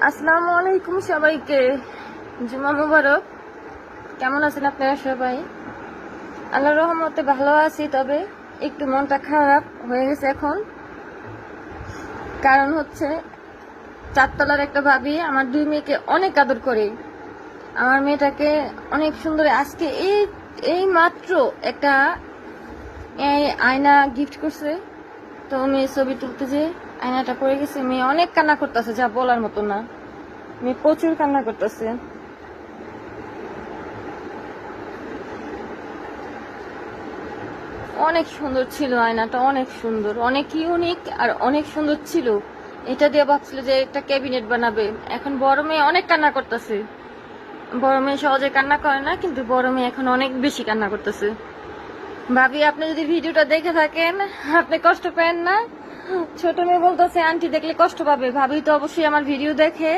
আসসালামু আলাইকুম সবাইকে, জুমা মুবারক। কেমন আছেন আপনারা সবাই? আল্লাহর রহমতে ভালো আছি, তবে একটু মনটা খারাপ হয়ে গেছে এখন। কারণ হচ্ছে চারতলার একটা ভাবি আমার দুই মেয়েকে অনেক আদর করে, আমার মেয়েটাকে অনেক সুন্দর। আজকে এই এই মাত্র একটা আয়না গিফট করছে, তো মেয়ে ছবি তুলতে যে আয়নাটা পড়ে গেছে, মেয়ে অনেক কান্না করতেছে, যা বলার মতো না। মেয়ে প্রচুর কান্না করতেছে। অনেক সুন্দর ছিল আয়নাটা, অনেক সুন্দর, অনেক ইউনিক আর অনেক সুন্দর ছিল। এটা দিয়ে ভাবছিল যে একটা ক্যাবিনেট বানাবে। এখন বড় মেয়ে অনেক কান্না করতেছে। বড় মেয়ে সহজে কান্না করে না, কিন্তু বড় মেয়ে এখন অনেক বেশি কান্না করতেছে। ভাবি, আপনি যদি ভিডিওটা দেখে থাকেন, আপনি কষ্ট পেন না। ছোট মেয়ে বলতেছে আন্টি দেখলে কষ্ট পাবে। ভাবি তো অবশ্যই আমার ভিডিও দেখে।